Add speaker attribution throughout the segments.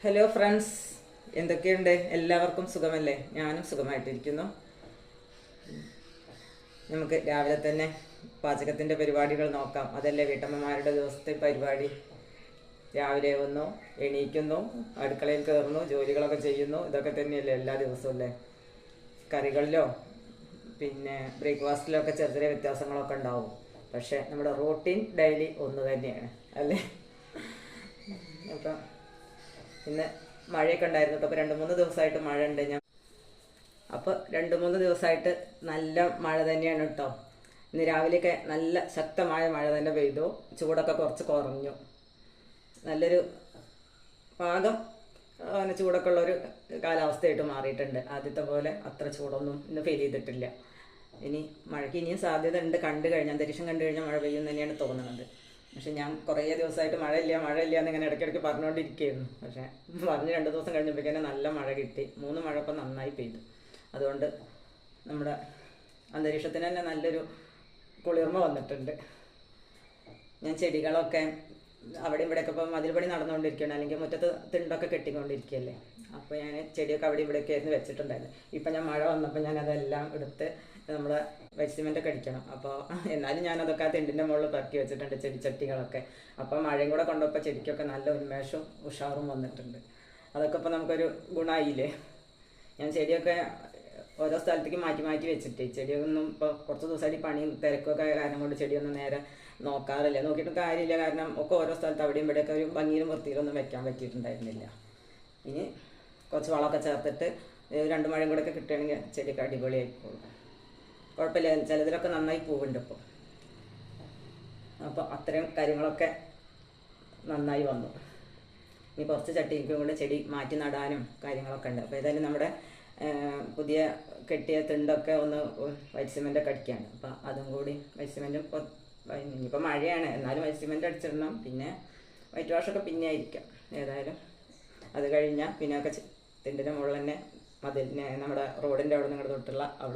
Speaker 1: Hello friends, എന്തൊക്കെയുണ്ട്? എല്ലാവർക്കും സുഖമല്ലേ? ഞാനും സുഖമായിട്ടിരിക്കുന്നു. നമുക്ക് രാവിലെ തന്നെ പാചകത്തിൻ്റെ പരിപാടികൾ നോക്കാം. അതല്ലേ വീട്ടമ്മമാരുടെ ദിവസത്തെ പരിപാടി. രാവിലെ വന്നു, എണീക്കുന്നു, അടുക്കളയിൽ കയറുന്നു, ജോലികളൊക്കെ ചെയ്യുന്നു. ഇതൊക്കെ തന്നെയല്ലേ എല്ലാ ദിവസവും അല്ലേ? കറികളിലോ പിന്നെ ബ്രേക്ക്ഫാസ്റ്റിലൊക്കെ ചെറിയ ചെറിയ വ്യത്യാസങ്ങളൊക്കെ ഉണ്ടാവും. പക്ഷേ നമ്മുടെ റൂട്ടീൻ ഡെയിലി ഒന്ന് തന്നെയാണ് അല്ലേ? അപ്പം ഇന്ന് മഴയൊക്കെ ഉണ്ടായിരുന്നു കേട്ടോ. അപ്പോൾ 2-3 ദിവസമായിട്ട് മഴ ഉണ്ട്. അപ്പോൾ 2-3 ദിവസമായിട്ട് നല്ല മഴ തന്നെയാണ് കേട്ടോ. ഇന്ന് രാവിലെയൊക്കെ നല്ല ശക്തമായ മഴ തന്നെ പെയ്തു. ചൂടൊക്കെ കുറച്ച് കുറഞ്ഞു. നല്ലൊരു പാകം ചൂടൊക്കെ ഉള്ളൊരു കാലാവസ്ഥയായിട്ട് മാറിയിട്ടുണ്ട്. ആദ്യത്തെ പോലെ അത്ര ചൂടൊന്നും ഇന്ന് ഫീൽ ചെയ്തിട്ടില്ല. ഇനി മഴയ്ക്ക് ഇനിയും സാധ്യത ഉണ്ട്. അന്തരീക്ഷം കണ്ടു കഴിഞ്ഞാൽ മഴ പെയ്യും തന്നെയാണ് തോന്നുന്നത്. പക്ഷെ ഞാൻ കുറേ ദിവസമായിട്ട് മഴയില്ല എന്നിങ്ങനെ ഇടയ്ക്കിടയ്ക്ക് പറഞ്ഞുകൊണ്ടിരിക്കുകയായിരുന്നു. പക്ഷേ പറഞ്ഞ് 2 ദിവസം കഴിഞ്ഞപ്പോഴേക്കും നല്ല മഴ കിട്ടി. 3 മഴ ഇപ്പം നന്നായി പെയ്തു. അതുകൊണ്ട് നമ്മുടെ അന്തരീക്ഷത്തിന് തന്നെ നല്ലൊരു കുളിർമ വന്നിട്ടുണ്ട്. ഞാൻ ചെടികളൊക്കെ അവിടെ ഇവിടെയൊക്കെ ഇപ്പം മതിൽപണി നടന്നുകൊണ്ടിരിക്കുകയാണ്, അല്ലെങ്കിൽ മുറ്റത്ത് തിണ്ടൊക്കെ കെട്ടിക്കൊണ്ടിരിക്കുകയല്ലേ. അപ്പോൾ ഞാൻ ചെടിയൊക്കെ അവിടെ ഇവിടെയൊക്കെ ആയിരുന്നു വെച്ചിട്ടുണ്ടായിരുന്നു. ഇപ്പം ഞാൻ മഴ വന്നപ്പോൾ ഞാനതെല്ലാം എടുത്ത് നമ്മുടെ സിമെൻ്റൊക്കെ അടിക്കണം. അപ്പോൾ എന്നാലും ഞാനതൊക്കെ ആ തിണ്ടിൻ്റെ മുകളിൽ പറക്കി വെച്ചിട്ടുണ്ട്, ചെടിച്ചട്ടികളൊക്കെ. അപ്പോൾ മഴയും കൂടെ കൊണ്ടപ്പോൾ ചെടിക്കൊക്കെ നല്ല ഉന്മേഷവും ഉഷാറും വന്നിട്ടുണ്ട്. അതൊക്കെ ഇപ്പോൾ നമുക്കൊരു ഗുണമായില്ലേ. ഞാൻ ചെടിയൊക്കെ ഓരോ സ്ഥലത്തേക്ക് മാറ്റി മാറ്റി വെച്ചിട്ട് ചെടിയൊന്നും ഇപ്പോൾ കുറച്ച് ദിവസമായിട്ട് പണിയും തിരക്കൊക്കെ കാരണം കൊണ്ട് ചെടിയൊന്നും നേരെ നോക്കാറില്ല. നോക്കിയിട്ടും കാര്യമില്ല. കാരണം ഒക്കെ ഓരോ സ്ഥലത്ത് അവിടെയും ഇവിടെയൊക്കെ ഒരു ഭംഗിയിലും വൃത്തിയിലൊന്നും വെക്കാൻ പറ്റിയിട്ടുണ്ടായിരുന്നില്ല. ഇനി കുറച്ച് വളമൊക്കെ ചേർത്തിട്ട് 2 മഴയും കൂടെ ഒക്കെ കിട്ടുകയാണെങ്കിൽ ചെടിയൊക്കെ അടിപൊളിയായിക്കോളും. കുഴപ്പമില്ല. ചിലതിലൊക്കെ നന്നായി പൂവുണ്ട് ഇപ്പോൾ. അപ്പോൾ അത്രയും കാര്യങ്ങളൊക്കെ നന്നായി വന്നു. ഇനി കുറച്ച് ചട്ടിക്കും കൂടെ ചെടി മാറ്റി നടാനും കാര്യങ്ങളൊക്കെ ഉണ്ട്. അപ്പോൾ ഏതായാലും നമ്മുടെ പുതിയ കെട്ടിയ തിണ്ടൊക്കെ ഒന്ന് വൈറ്റ് സിമെൻ്റൊക്കെ അടിക്കുകയാണ്. അപ്പോൾ അതും കൂടി വൈറ്റ് സിമെൻറ്റും ഇനിയിപ്പോൾ മഴയാണ്, എന്നാലും വൈറ്റ് സിമെൻ്റ് അടിച്ചിടണം. പിന്നെ വൈറ്റ് വാഷൊക്കെ പിന്നെ ആയിരിക്കാം. ഏതായാലും അത് കഴിഞ്ഞാൽ പിന്നെയൊക്കെ തിണ്ടിൻ്റെ മുകളിൽ തന്നെ മതിലിനെ നമ്മുടെ റോഡിൻ്റെ അവിടെ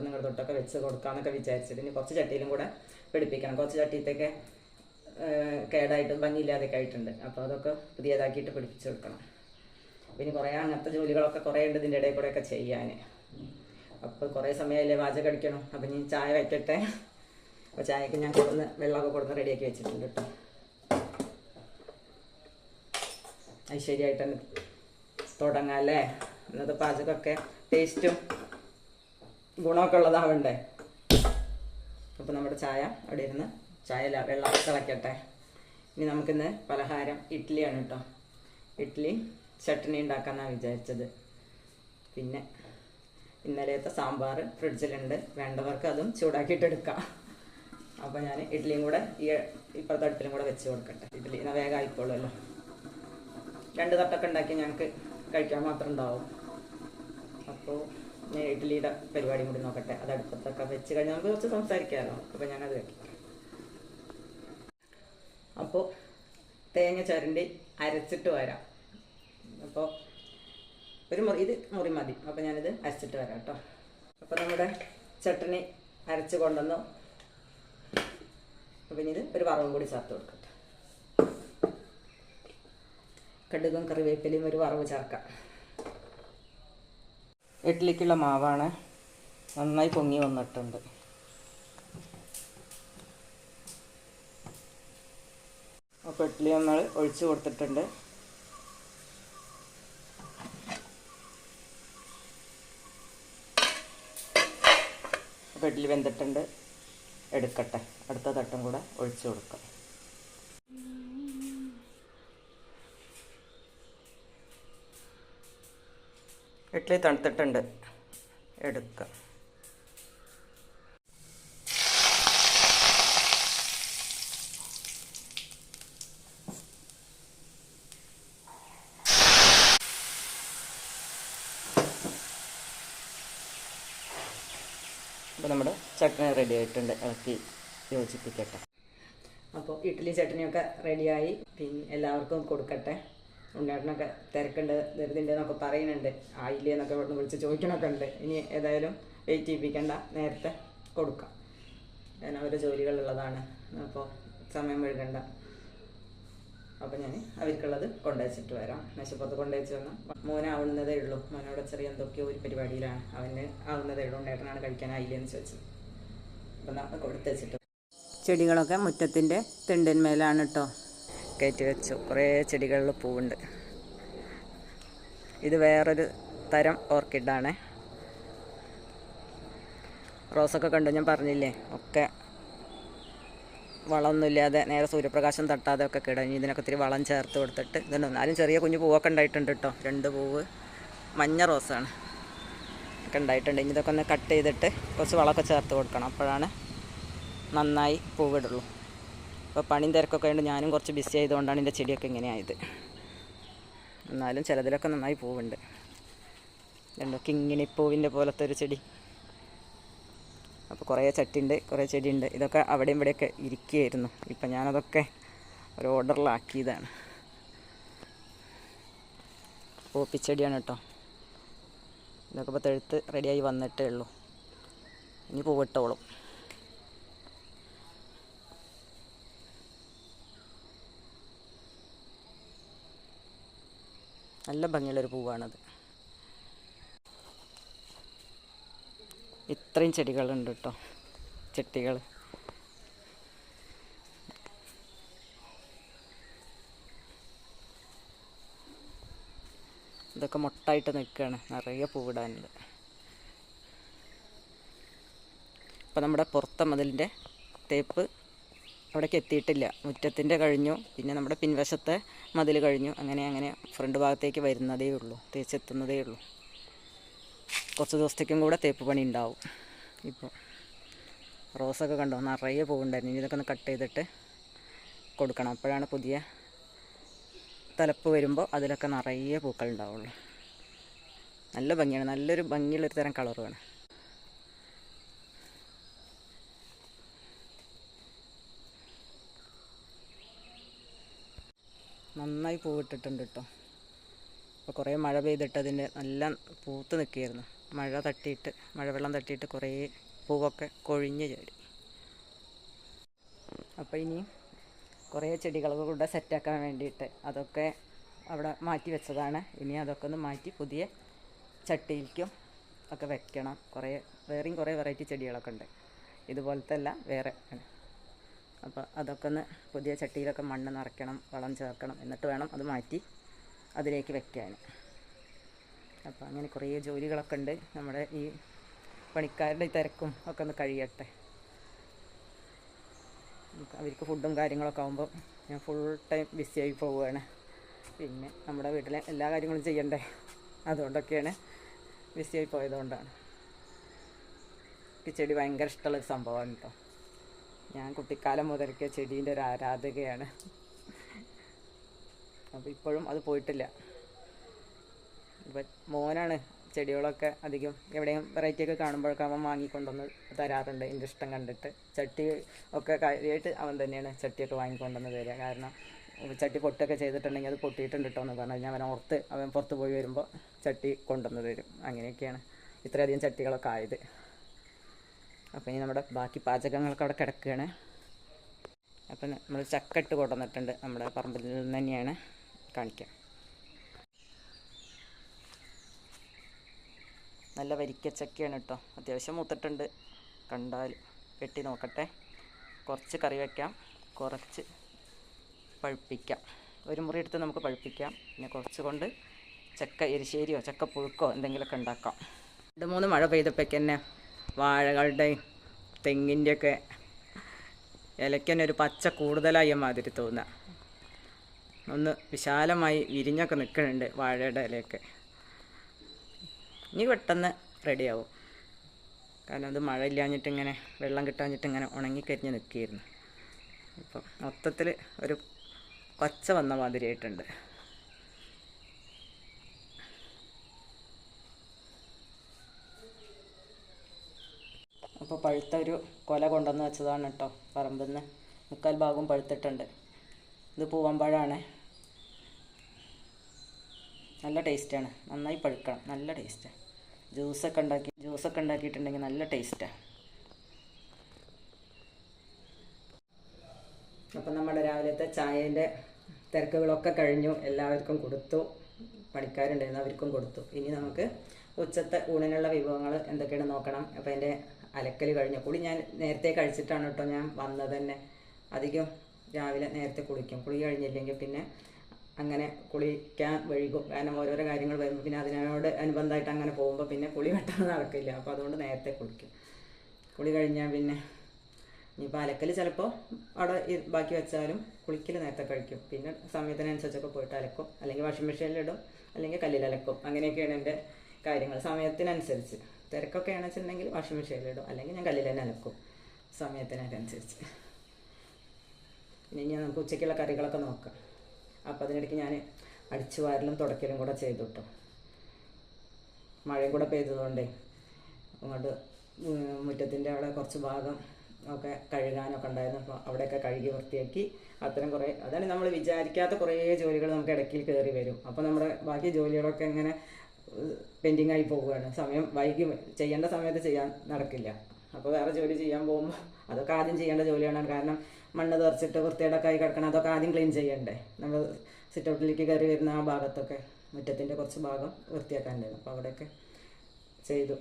Speaker 1: നിന്ന് തൊട്ടൊക്കെ വെച്ച് കൊടുക്കാമെന്നൊക്കെ വിചാരിച്ചിട്ട് ഇനി കുറച്ച് ചട്ടിയിലും കൂടെ പിടിപ്പിക്കണം. കുറച്ച് ചട്ടിയത്തൊക്കെ കേടായിട്ട് ഭംഗിയില്ലാതെയൊക്കെ ആയിട്ടുണ്ട്. അപ്പോൾ അതൊക്കെ പുതിയതാക്കിയിട്ട് പിടിപ്പിച്ച് കൊടുക്കണം. പിന്നെ കുറേ അങ്ങനത്തെ ജോലികളൊക്കെ കുറേ ഉണ്ട് ഇതിൻ്റെ ഇടയിൽ കൂടെയൊക്കെ ചെയ്യാൻ. അപ്പോൾ കുറേ സമയമല്ലേ പാചകം അടിക്കണം. അപ്പം ഞാൻ ചായ വയ്ക്കട്ടെ. അപ്പോൾ ചായക്ക് ഞാൻ വെള്ളമൊക്കെ കൊടുന്ന് റെഡിയാക്കി വെച്ചിട്ടുണ്ട് കേട്ടോ. ഐശ്വര്യമായിട്ടാണ് തുടങ്ങാം അല്ലേ? ഇന്നത്തെ പാചകമൊക്കെ ടേസ്റ്റും ഗുണമൊക്കെ ഉള്ളതാവണ്ടേ. അപ്പോൾ നമ്മുടെ ചായ അവിടെ ഇരുന്ന് വെള്ളം തിളയ്ക്കട്ടെ. ഇനി നമുക്കിന്ന് പലഹാരം ഇഡ്ഡലിയാണ് കേട്ടോ. ഇഡ്ഡലി ചട്നി ഉണ്ടാക്കാമെന്നാണ് വിചാരിച്ചത്. പിന്നെ ഇന്നലത്തെ സാമ്പാർ ഫ്രിഡ്ജിലുണ്ട്, വേണ്ടവർക്ക് അതും ചൂടാക്കിയിട്ടെടുക്കാം. അപ്പോൾ ഞാൻ ഇഡ്ഡലിയും കൂടെ ഇപ്പുറത്തെ അടുപ്പിലും കൂടെ വെച്ച് കൊടുക്കട്ടെ. ഇഡ്ഡലി എന്നാൽ വേഗം ആയിക്കോളുമല്ലോ. 2 തട്ടൊക്കെ ഉണ്ടാക്കി ഞങ്ങൾക്ക് കഴിക്കാൻ മാത്രം ഉണ്ടാവും. അപ്പോൾ ഞാൻ ഇഡ്ഡലിയുടെ പരിപാടിയും കൂടി നോക്കട്ടെ. അത് അടുപ്പത്തൊക്കെ വെച്ച് കഴിഞ്ഞാൽ നമുക്ക് കുറച്ച് സംസാരിക്കാമല്ലോ. അപ്പോൾ ഞാനത് വെക്കട്ടെ. അപ്പോൾ തേങ്ങ ചുരണ്ടി അരച്ചിട്ട് വരാം. അപ്പോൾ ഇത് മുറി മതി. അപ്പോൾ ഞാനിത് അരച്ചിട്ട് വരാം കേട്ടോ. അപ്പോൾ നമ്മുടെ ചട്നി അരച്ച് കൊണ്ടുവന്നു. അപ്പം ഇനി ഇത് ഒരു വറവും കൂടി ചേർത്ത് കൊടുക്കട്ടെ. കടുകും കറിവേപ്പിലയും ഒരു വറവ് ചേർക്കാം. ഇഡ്ഡലിക്കുള്ള മാവാണ്, നന്നായി പൊങ്ങി വന്നിട്ടുണ്ട്. അപ്പോൾ ഇഡ്ഡലി നമ്മൾ ഒഴിച്ച് കൊടുത്തിട്ടുണ്ട്. അപ്പോൾ ഇഡ്ഡലി വെന്തിട്ടുണ്ട്, എടുക്കട്ടെ. അടുത്ത തട്ടും കൂടെ ഒഴിച്ചു കൊടുക്കാം. ഇഡ്ഡലി തണുത്തിട്ടുണ്ട്, എടുക്കാം. അപ്പോൾ നമ്മുടെ ചട്നി റെഡി ആയിട്ടുണ്ട്. ഇളക്കി യോജിപ്പിക്കട്ടെ. അപ്പോൾ ഇഡ്ഡലി ചട്നിയൊക്കെ റെഡിയായി. പിന്നെ എല്ലാവർക്കും കൊടുക്കട്ടെ. ഉണ്ണേട്ടനൊക്കെ തിരക്കുണ്ട്, ധൃതിൻ്റെ എന്നൊക്കെ പറയുന്നുണ്ട്. ആയില്ലേ എന്നൊക്കെ ഇവിടുന്ന് വിളിച്ച് ചോദിക്കണമൊക്കെ ഉണ്ട്. ഇനി ഏതായാലും വെയിറ്റ് ചെയ്യിപ്പിക്കേണ്ട, നേരത്തെ കൊടുക്കാം. കാരണം അവരുടെ ജോലികളുള്ളതാണ്. അപ്പോൾ സമയം വഴുകണ്ട. അപ്പോൾ ഞാൻ അവർക്കുള്ളത് കൊണ്ടുവച്ചിട്ട് വരാം. മേശപ്പുറത്ത് കൊണ്ടുവച്ച് വന്നാൽ മോനാവുന്നതേ ഉള്ളൂ. മോനോട് ചെറിയ എന്തൊക്കെയോ ഒരു പരിപാടിയിലാണ്. അവന് ആവുന്നതേ ഉള്ളൂ. ഏട്ടനാണ് കഴിക്കാനായില്ലെന്ന് ചോദിച്ചത്. അപ്പം നമ്മൾ കൊടുത്ത് വെച്ചിട്ട് ചെടികളൊക്കെ മുറ്റത്തിൻ്റെ തിണ്ടിന്മേലാണ് കേട്ടോ കയറ്റി വെച്ചു. കുറേ ചെടികളിൽ പൂവുണ്ട്. ഇത് വേറൊരു തരം ഓർക്കിഡാണ്. റോസൊക്കെ കണ്ടു, ഞാൻ പറഞ്ഞില്ലേ, ഒക്കെ വളമൊന്നുമില്ലാതെ നേരെ സൂര്യപ്രകാശം തട്ടാതെ ഒക്കെ കിടഞ്ഞു. ഇതിനൊക്കെ ഇത്തിരി വളം ചേർത്ത് കൊടുത്തിട്ട് ഇതുണ്ട്. എന്നാലും ചെറിയ കുഞ്ഞു പൂവൊക്കെ ഉണ്ടായിട്ടുണ്ട് കേട്ടോ. 2 പൂവ് മഞ്ഞ റോസാണ് ഒക്കെ ഉണ്ടായിട്ടുണ്ട്. ഇനി ഇതൊക്കെ ഒന്ന് കട്ട് ചെയ്തിട്ട് കുറച്ച് വളമൊക്കെ ചേർത്ത് കൊടുക്കണം. അപ്പോഴാണ് നന്നായി പൂവിടുള്ളൂ. ഇപ്പോൾ പണിയും തിരക്കൊക്കെ ഉണ്ട്. ഞാനും കുറച്ച് ബിസി ആയതുകൊണ്ടാണ് എൻ്റെ ചെടിയൊക്കെ ഇങ്ങനെയായത്. എന്നാലും ചിലതിലൊക്കെ നന്നായി പൂവുണ്ട്. രണ്ടോ കിങ്ങിണിപ്പൂവിൻ്റെ പോലത്തെ ഒരു ചെടി. അപ്പോൾ കുറേ ചട്ടിയുണ്ട്, കുറേ ചെടിയുണ്ട്. ഇതൊക്കെ അവിടെയും ഇവിടെയൊക്കെ ഇരിക്കുകയായിരുന്നു. ഇപ്പം ഞാനതൊക്കെ ഒരു ഓർഡറിലാക്കിയതാണ്. പോപ്പിച്ചെടിയാണ് കേട്ടോ. ഇതൊക്കെ ഇപ്പോൾ തെഴുത്ത് റെഡിയായി വന്നിട്ടേ ഉള്ളൂ. ഇനി പൂവിട്ടോളും. നല്ല ഭംഗിയുള്ളൊരു പൂവാണത്. ഇത്രയും ചെടികളുണ്ട് കേട്ടോ, ചട്ടികൾ. ഇതൊക്കെ മൊട്ടായിട്ട് നിൽക്കുകയാണ്, നിറയെ പൂവിടാനുണ്ട്. ഇപ്പം നമ്മുടെ പുറത്തെ മതിലിൻ്റെ തേപ്പ് അവിടേക്ക് എത്തിയിട്ടില്ല. മുറ്റത്തിൻ്റെ കഴിഞ്ഞു, പിന്നെ നമ്മുടെ പിൻവശത്തെ മതിൽ കഴിഞ്ഞു. അങ്ങനെ ഫ്രണ്ട് ഭാഗത്തേക്ക് വരുന്നതേ ഉള്ളൂ, തേച്ചെത്തുന്നതേ ഉള്ളൂ. കുറച്ച് ദിവസത്തേക്കും കൂടെ തേപ്പ് പണി ഉണ്ടാവും. ഇപ്പോൾ റോസൊക്കെ കണ്ടോ, നിറയെ പൂവുണ്ടായിരുന്നു. ഇനി ഇതൊക്കെ ഒന്ന് കട്ട് ചെയ്തിട്ട് കൊടുക്കണം. അപ്പോഴാണ് പുതിയ തലപ്പ് വരുമ്പോൾ അതിലൊക്കെ നിറയെ പൂക്കൾ ഉണ്ടാവുള്ളൂ. നല്ല ഭംഗിയാണ്, നല്ലൊരു ഭംഗിയുള്ളൊരു തരം കളറുമാണ്. നന്നായി പൂവിട്ടിട്ടുണ്ട് കേട്ടോ. അപ്പോൾ കുറേ മഴ പെയ്തിട്ട് അതിൻ്റെ നല്ല പൂത്ത് നിൽക്കുകയായിരുന്നു. മഴവെള്ളം തട്ടിയിട്ട് കുറേ പൂവൊക്കെ കൊഴിഞ്ഞ് ചേരും. അപ്പോൾ ഇനി കുറേ ചെടികളൊക്കെ കൂടെ സെറ്റാക്കാൻ വേണ്ടിയിട്ട് അതൊക്കെ അവിടെ മാറ്റി വെച്ചതാണ്. ഇനി അതൊക്കെ ഒന്ന് മാറ്റി പുതിയ ചട്ടിയിലേക്കും ഒക്കെ വെക്കണം. വേറെയും കുറേ വെറൈറ്റി ചെടികളൊക്കെ ഉണ്ട്. ഇതുപോലത്തെ അല്ല, വേറെ. അപ്പോൾ അതൊക്കെ ഒന്ന് പുതിയ ചട്ടിയിലൊക്കെ മണ്ണ് നിറയ്ക്കണം, വളം ചേർക്കണം. എന്നിട്ട് വേണം അത് മാറ്റി അതിലേക്ക് വെക്കാൻ. അപ്പോൾ അങ്ങനെ കുറേ ജോലികളൊക്കെ ഉണ്ട്. നമ്മുടെ ഈ പണിക്കാരുടെ ഈ തിരക്കും ഒക്കെ ഒന്ന് കഴിയട്ടെ. അവർക്ക് ഫുഡും കാര്യങ്ങളൊക്കെ ആകുമ്പോൾ ഞാൻ ഫുൾ ടൈം ബിസിയായി പോവുകയാണ്. പിന്നെ നമ്മുടെ വീട്ടിലെ എല്ലാ കാര്യങ്ങളും ചെയ്യണ്ടേ, അതുകൊണ്ടൊക്കെയാണ് ബിസിയായി പോയതുകൊണ്ടാണ്. എനിക്ക് ചെടി ഭയങ്കര ഇഷ്ടമുള്ളൊരു സംഭവമാണ് കേട്ടോ. ഞാൻ കുട്ടിക്കാലം മുതൽക്കേ ചെടീൻ്റെ ഒരു ആരാധകയാണ്. അപ്പോൾ ഇപ്പോഴും അത് പോയിട്ടില്ല. ഇപ്പം മോനാണ് ചെടികളൊക്കെ അധികം എവിടെയും വെറൈറ്റിയൊക്കെ കാണുമ്പോഴൊക്കെ അവൻ വാങ്ങിക്കൊണ്ടുവന്ന് തരാറുണ്ട്, എൻ്റെ ഇഷ്ടം കണ്ടിട്ട്. ചട്ടി ഒക്കെ കാര്യമായിട്ട് അവൻ തന്നെയാണ് ചട്ടിയൊക്കെ വാങ്ങിക്കൊണ്ടുവന്ന് തരിക. കാരണം ചട്ടി പൊട്ടൊക്കെ ചെയ്തിട്ടുണ്ടെങ്കിൽ അത് പൊട്ടിയിട്ടുണ്ട് കേട്ടോ എന്ന് പറഞ്ഞു കഴിഞ്ഞാൽ അവൻ പുറത്ത് പോയി വരുമ്പോൾ ചട്ടി കൊണ്ടുവന്ന് തരും. അങ്ങനെയൊക്കെയാണ് ഇത്രയധികം ചട്ടികളൊക്കെ ആയത്. അപ്പോൾ ഇനി നമ്മുടെ ബാക്കി പാചകങ്ങളൊക്കെ അവിടെ കിടക്കുകയാണ്. അപ്പം നമ്മൾ ചക്ക ഇട്ട് കൊണ്ടുവന്നിട്ടുണ്ട്. നമ്മുടെ പറമ്പിൽ നിന്ന് തന്നെയാണ്, കാണിക്കാം. നല്ല വരിക്കച്ചക്കയാണ് കേട്ടോ. അത്യാവശ്യം മൂത്തിട്ടുണ്ട്. കണ്ടാൽ വെട്ടി നോക്കട്ടെ. കുറച്ച് കറി വയ്ക്കാം, കുറച്ച് പഴുപ്പിക്കാം. ഒരു മുറി എടുത്ത് നമുക്ക് പഴുപ്പിക്കാം. പിന്നെ കുറച്ച് കൊണ്ട് ചക്ക എരിശ്ശേരിയോ ചക്കപ്പുഴുക്കോ എന്തെങ്കിലുമൊക്കെ ഉണ്ടാക്കാം. 2-3 മഴ പെയ്തപ്പോഴേക്ക് തന്നെ വാഴകളുടെയും തെങ്ങിൻ്റെയൊക്കെ ഇലയ്ക്ക് തന്നെ ഒരു പച്ച കൂടുതലായ മാതിരി തോന്നുക. ഒന്ന് വിശാലമായി വിരിഞ്ഞൊക്കെ നിൽക്കുന്നുണ്ട് വാഴയുടെ ഇലയൊക്കെ. ഇനി പെട്ടെന്ന് റെഡിയാവും. കാരണം അത് മഴ ഇല്ലാഞ്ഞിട്ടിങ്ങനെ വെള്ളം കിട്ടാഞ്ഞിട്ടിങ്ങനെ ഉണങ്ങിക്കരിഞ്ഞ് നിൽക്കുകയായിരുന്നു. ഇപ്പം മൊത്തത്തിൽ ഒരു പച്ച വന്ന മാതിരിയായിട്ടുണ്ട്. അപ്പോൾ പഴുത്ത ഒരു കൊല കൊണ്ടുവന്ന് വെച്ചതാണ് കേട്ടോ പറമ്പിൽ നിന്ന്. 3/4 ഭാഗവും പഴുത്തിട്ടുണ്ട്. ഇത് പൂവമ്പഴമാണ്. നല്ല ടേസ്റ്റാണ്. നന്നായി പഴുക്കണം, നല്ല ടേസ്റ്റാണ്. ജ്യൂസൊക്കെ ഉണ്ടാക്കിയിട്ടുണ്ടെങ്കിൽ നല്ല ടേസ്റ്റാണ്. അപ്പം നമ്മുടെ രാവിലത്തെ ചായേൻ്റെ തിരക്കുകളൊക്കെ കഴിഞ്ഞു, എല്ലാവർക്കും കൊടുത്തു, പണിക്കാരുണ്ടായിരുന്നു അവർക്കും കൊടുത്തു. ഇനി നമുക്ക് ഉച്ചത്തെ ഊണിനുള്ള വിഭവങ്ങൾ എന്തൊക്കെയാണ് നോക്കണം. അപ്പോൾ എൻ്റെ അലക്കൽ കഴിഞ്ഞു. കുളി ഞാൻ നേരത്തെ കഴിച്ചിട്ടാണ് കേട്ടോ ഞാൻ വന്നത് തന്നെ. അധികം രാവിലെ നേരത്തെ കുളിക്കും. കുളി കഴിഞ്ഞില്ലെങ്കിൽ പിന്നെ അങ്ങനെ കുളിക്കാൻ വൈകും. കാരണം ഓരോരോ കാര്യങ്ങൾ വരുമ്പോൾ പിന്നെ അതിനോട് അനുബന്ധമായിട്ട് അങ്ങനെ പോകുമ്പോൾ പിന്നെ കുളി പെട്ടെന്ന് നടക്കില്ല. അപ്പോൾ അതുകൊണ്ട് നേരത്തെ കുളിക്കും. കുളി കഴിഞ്ഞാൽ പിന്നെ ഇനിയിപ്പോൾ അലക്കൽ ചിലപ്പോൾ അവിടെ ബാക്കി വെച്ചാലും കുളിക്കൽ നേരത്തെ കഴിക്കും. പിന്നെ സമയത്തിനനുസരിച്ചൊക്കെ പോയിട്ട് അലക്കും, അല്ലെങ്കിൽ വാഷിംഗ് മെഷീനിലിടും, അല്ലെങ്കിൽ കല്ലിൽ അലക്കും. അങ്ങനെയൊക്കെയാണ് എൻ്റെ കാര്യങ്ങൾ. സമയത്തിനനുസരിച്ച് തിരക്കൊക്കെ ആണെന്ന് വെച്ചിട്ടുണ്ടെങ്കിൽ വാഷിംഗ് മെഷീനിലിടും, അല്ലെങ്കിൽ ഞാൻ കല്ലിൽ തന്നെ അലക്കും സമയത്തിനൊക്കെ അനുസരിച്ച്. ഇനി നമുക്ക് ഉച്ചയ്ക്കുള്ള കറികളൊക്കെ നോക്കാം. അപ്പോൾ അതിനിടയ്ക്ക് ഞാൻ അടിച്ചു വാരലും തുടക്കലും കൂടെ ചെയ്തു കേട്ടോ. മഴയും കൂടെ പെയ്തതുകൊണ്ടേ അങ്ങോട്ട് മുറ്റത്തിൻ്റെ അവിടെ കുറച്ച് ഭാഗം ഒക്കെ കഴുകാനൊക്കെ ഉണ്ടായിരുന്നു. അപ്പോൾ അവിടെയൊക്കെ കഴുകി വൃത്തിയാക്കി. അത്തരം കുറേ, അതാണ് നമ്മൾ വിചാരിക്കാത്ത കുറേ ജോലികൾ നമുക്ക് ഇടയ്ക്കിൽ കയറി വരും. അപ്പോൾ നമ്മുടെ ബാക്കി ജോലികളൊക്കെ ഇങ്ങനെ പെൻഡിങ് ആയി പോവുകയാണ്. സമയം വൈകി ചെയ്യേണ്ട സമയത്ത് ചെയ്യാൻ നടക്കില്ല. അപ്പോൾ വേറെ ജോലി ചെയ്യാൻ പോകുമ്പോൾ അതൊക്കെ ആദ്യം ചെയ്യേണ്ട ജോലിയാണ്. കാരണം മണ്ണ് തെറിച്ചിട്ട് വൃത്തിയേടൊക്കെ ആയി കിടക്കണം. അതൊക്കെ ആദ്യം ക്ലീൻ ചെയ്യണ്ടേ. നമ്മൾ സിറ്റൗട്ടിലേക്ക് കയറി വരുന്ന ആ ഭാഗത്തൊക്കെ മുറ്റത്തിൻ്റെ കുറച്ച് ഭാഗം വൃത്തിയാക്കാനുണ്ടായിരുന്നു. അപ്പോൾ അവിടെയൊക്കെ ചെയ്തു.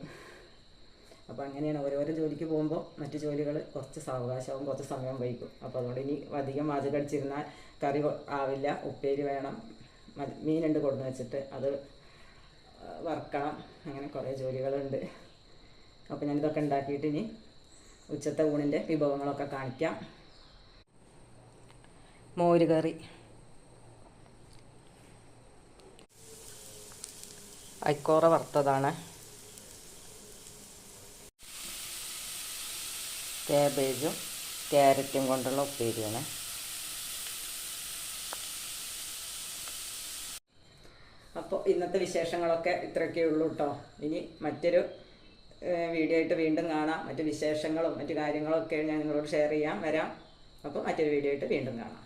Speaker 1: അപ്പോൾ അങ്ങനെയാണ് ഓരോരോ ജോലിക്ക് പോകുമ്പോൾ മറ്റു ജോലികൾ കുറച്ച് സാവകാശമാവും, കുറച്ച് സമയം വൈകും. അപ്പോൾ അതുകൊണ്ട് ഇനി അധികം പാചകം അടിച്ചിരുന്നാൽ കറി ആവില്ല. ഉപ്പേരി വേണം, മീനുണ്ട് കൊടുന്ന് വെച്ചിട്ട് അത് വറക്കണം. അങ്ങനെ കുറേ ജോലികളുണ്ട്. അപ്പോൾ ഞാനിതൊക്കെ ഉണ്ടാക്കിയിട്ട് ഇനി ഉച്ചത്തെ ഊണിൻ്റെ വിഭവങ്ങളൊക്കെ കാണിക്കാം. മോര് കറി, അയക്കോറ വറുത്തതാണ്, കാബേജും ക്യാരറ്റും കൊണ്ടുള്ള ഉപ്പേരിയാണ്. അപ്പോൾ ഇന്നത്തെ വിശേഷങ്ങളൊക്കെ ഇത്രയൊക്കെ ഉള്ളൂ കേട്ടോ. ഇനി മറ്റൊരു വീഡിയോ ആയിട്ട് വീണ്ടും കാണാം. മറ്റു വിശേഷങ്ങളും മറ്റു കാര്യങ്ങളൊക്കെ ഞാൻ നിങ്ങളോട് ഷെയർ ചെയ്യാൻ വരാം. അപ്പോൾ മറ്റൊരു വീഡിയോ ആയിട്ട് വീണ്ടും കാണാം.